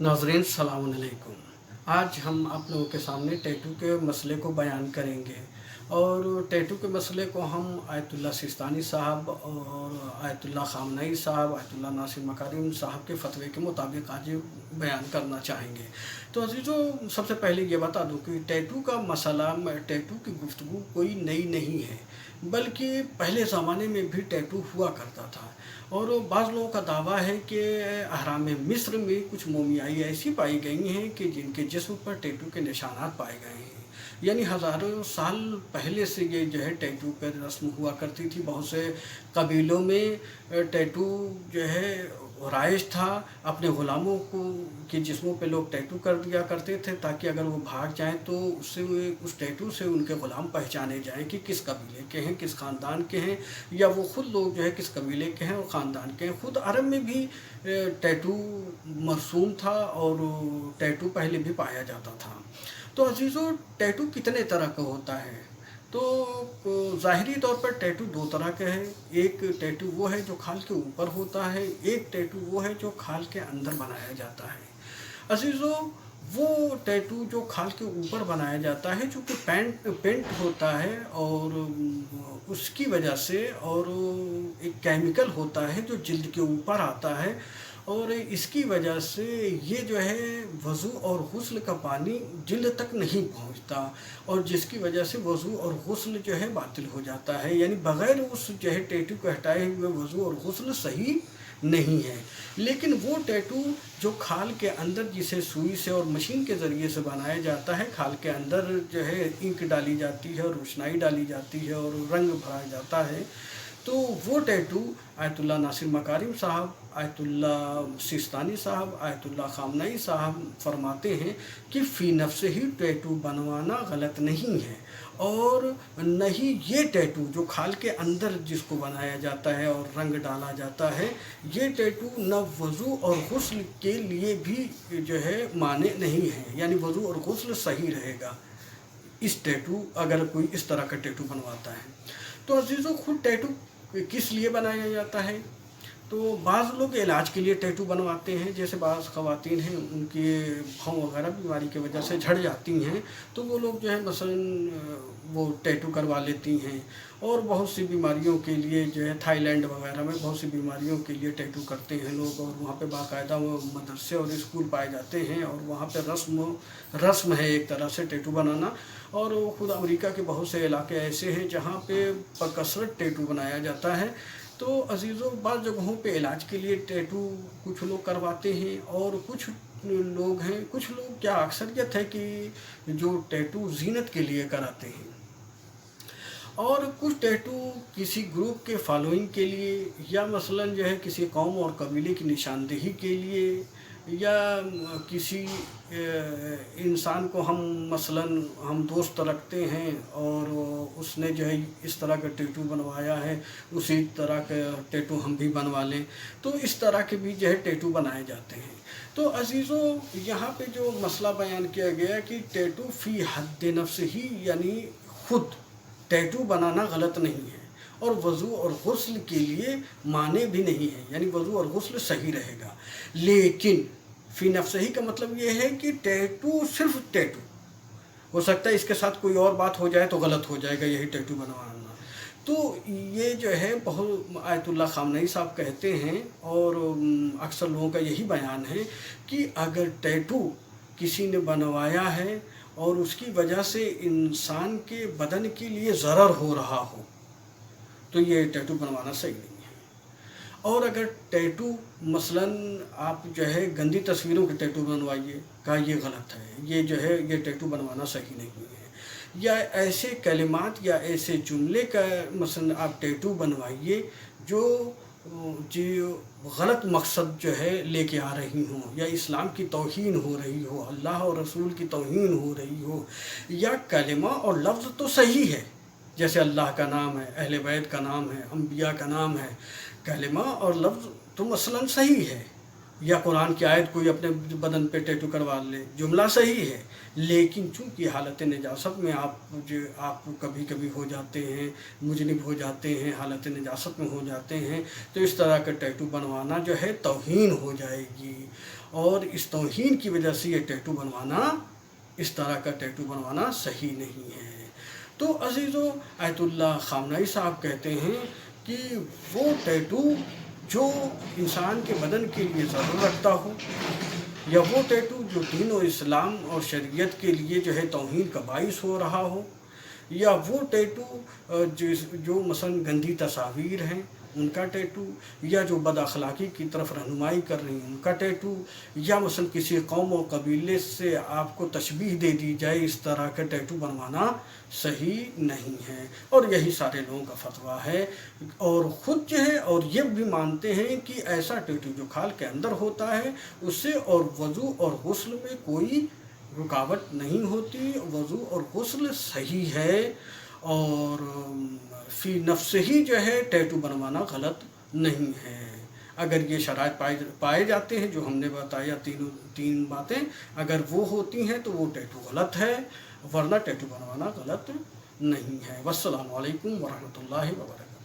नाज़रीन सलाम अलैकुम। आज हम आप लोगों के सामने टैटू के मसले को बयान करेंगे और टैटू के मसले को हम आयतुल्लाह सिस्तानी साहब और आयतुल्लाह ख़ामनई साहब, आयतुल्लाह नासिर मकारिम साहब के फ़तवे के मुताबिक आज बयान करना चाहेंगे। तो अज़ीज़ों, सबसे पहले ये बता दूं कि टैटू का मसला, टैटू की गुफ्तगू कोई नई नहीं है, बल्कि पहले ज़माने में भी टैटू हुआ करता था। और बाज़ लोगों का दावा है कि अहराम मिस्र में कुछ मोमियाई ऐसी पाई गई हैं कि जिनके जिस्म पर टैटू के निशानात पाए गए हैं। यानी हज़ारों साल पहले से ये जो है टैटू पर रस्म हुआ करती थी। बहुत से कबीलों में टैटू जो है राइज था। अपने ग़ुलामों को के जिस्मों पे लोग टैटू कर दिया करते थे ताकि अगर वो भाग जाएं तो उससे उस टैटू से उनके ग़ुलाम पहचाने जाएं कि किस कबीले के हैं, किस ख़ानदान के हैं, या वो ख़ुद लोग जो है किस कबीले के हैं और ख़ानदान के हैं। ख़ुद अरब में भी टैटू मरसूम था और टैटू पहले भी पाया जाता था। तो अज़ीज़ों, टैटू कितने तरह का होता है? तो ज़ाहिरी तौर पर टैटू दो तरह के हैं। एक टैटू वो है जो खाल के ऊपर होता है, एक टैटू वो है जो खाल के अंदर बनाया जाता है। अज़ीज़ों, वो टैटू जो खाल के ऊपर बनाया जाता है, चूँकि पेंट होता है और उसकी वजह से, और एक केमिकल होता है जो जिल्द के ऊपर आता है, और इसकी वजह से ये जो है वज़ू और गुस्ल का पानी जिल्द तक नहीं पहुंचता, और जिसकी वजह से वज़ू और गुस्ल जो है बातिल हो जाता है। यानी बग़ैर उस जो है टैटू को हटाए हुए वज़ू और गुस्ल सही नहीं है। लेकिन वो टैटू जो खाल के अंदर, जिसे सुई से और मशीन के ज़रिए से बनाया जाता है, खाल के अंदर जो है इंक डाली जाती है और रोशनाई डाली जाती है और रंग भरा जाता है, तो वो टैटू आयतुल्लाह नासिर मकारिम साहब, आयतुल्लाह सिस्तानी साहब, आयतुल्लाह ख़ामनई साहब फरमाते हैं कि फ़ी नफ्स ही टैटू बनवाना गलत नहीं है, और न ही ये टैटू जो खाल के अंदर जिसको बनाया जाता है और रंग डाला जाता है, ये टैटू न वज़ू और गुस्ल के लिए भी जो है माने नहीं है। यानी वज़ू और गुस्ल सही रहेगा इस टैटू, अगर कोई इस तरह का टैटू बनवाता है। तो अज़ीज़ों, खुद टैटू किस लिए बनाया जाता है? तो बाज़ लोग इलाज के लिए टैटू बनवाते हैं। जैसे बाज़ ख़वातीन हैं, उनकी भौं वगैरह बीमारी की वजह से झड़ जाती हैं, तो वो लोग जो है मसलन वो टैटू करवा लेती हैं। और बहुत सी बीमारियों के लिए जो है थाईलैंड वगैरह में बहुत सी बीमारियों के लिए टैटू करते हैं लोग, और वहाँ पे बाकायदा वो मदरसे और स्कूल पाए जाते हैं, और वहाँ पे रस्म है एक तरह से टैटू बनाना। और ख़ुद अमेरिका के बहुत से इलाके ऐसे हैं जहाँ पे बकसरत टैटू बनाया जाता है। तो अज़ीज़ों, बाज़ जगहों पे इलाज के लिए टैटू कुछ लोग करवाते हैं, और कुछ लोग क्या अक्सरियत है कि जो टैटू ज़ीनत के लिए कराते हैं, और कुछ टैटू किसी ग्रुप के फॉलोइंग के लिए, या मसलन जो है किसी कौम और कबीले की निशानदेही के लिए, या किसी इंसान को हम दोस्त रखते हैं और उसने जो है इस तरह का टैटू बनवाया है, उसी तरह का टैटू हम भी बनवा लें, तो इस तरह के भी जो है टैटू बनाए जाते हैं। तो अज़ीज़ों, यहाँ पे जो मसला बयान किया गया कि टैटू फ़ी हद नफ्स ही, यानी खुद टैटू बनाना गलत नहीं है, और वज़ू और गुस्ल के लिए माने भी नहीं है, यानी वज़ू और गुस्ल सही रहेगा। लेकिन फ़ी नफ्सिही का मतलब ये है कि टैटू सिर्फ टैटू हो सकता है, इसके साथ कोई और बात हो जाए तो गलत हो जाएगा यही टैटू बनवाना। तो ये जो है बहुत आयतुल्लाह ख़ामनई साहब कहते हैं, और अक्सर लोगों का यही बयान है कि अगर टैटू किसी ने बनवाया है और उसकी वजह से इंसान के बदन के लिए ज़रर हो रहा हो, तो ये टैटू बनवाना सही नहीं है। और अगर टैटू मसलन आप जो है गंदी तस्वीरों के टैटू बनवाइए, कहा ये गलत है, ये जो है ये टैटू बनवाना सही नहीं है। या ऐसे कलिमात या ऐसे जुमले का मसलन आप टैटू बनवाइए जो गलत मकसद जो है लेके आ रही हों, या इस्लाम की तौहीन हो रही हो, अल्लाह और रसूल की तौहीन हो रही हो। या कलिमा और लफ्ज़ तो सही है, जैसे अल्लाह का नाम है, अहले बैत का नाम है, अंबिया का नाम है, कलिमा और लफ्ज़ तो मसलन सही है, या कुरान की आयत कोई अपने बदन पे टैटू करवा ले, जुमला सही है, लेकिन चूंकि हालत नजासत में आप कभी कभी हो जाते हैं, मुजनिब हो जाते हैं, हालत नजासत में हो जाते हैं, तो इस तरह का टैटू बनवाना जो है तौहीन हो जाएगी, और इस तौहीन की वजह से ये टैटू बनवाना, इस तरह का टैटू बनवाना सही नहीं है। तो अजीज़ों, आयतुल्लाह खामनई साहब कहते हैं कि वो टैटू जो इंसान के बदन के लिए ज़रूर रखता हो, या वो टैटू जो दीन और इस्लाम और शरीयत के लिए जो है तौहीन का बाइस हो रहा हो, या वो टैटू जो मसलन गंदी तस्वीर हैं उनका टैटू, या जो बद अखलाक़ी की तरफ रहनुमाई कर रही हैं उनका टैटू, या मसलन किसी कौम और कबीले से आपको तशबीह दे दी जाए, इस तरह का टैटू बनवाना सही नहीं है। और यही सारे लोगों का फतवा है, और ख़ुद जो है और ये भी मानते हैं कि ऐसा टैटू जो खाल के अंदर होता है उससे और वज़ू और गुस्ल में कोई रुकावट नहीं होती, वज़ू और गुस्ल सही है, और फ़ी नफ्स ही जो है टैटू बनवाना गलत नहीं है। अगर ये शराइत पाए जाते हैं जो हमने बताया, तीन बातें अगर वो होती हैं तो वो टैटू गलत है, वरना टैटू बनवाना गलत नहीं है। वस्सलामु अलैकुम वरहमतुल्लाहि वबरकातुहू।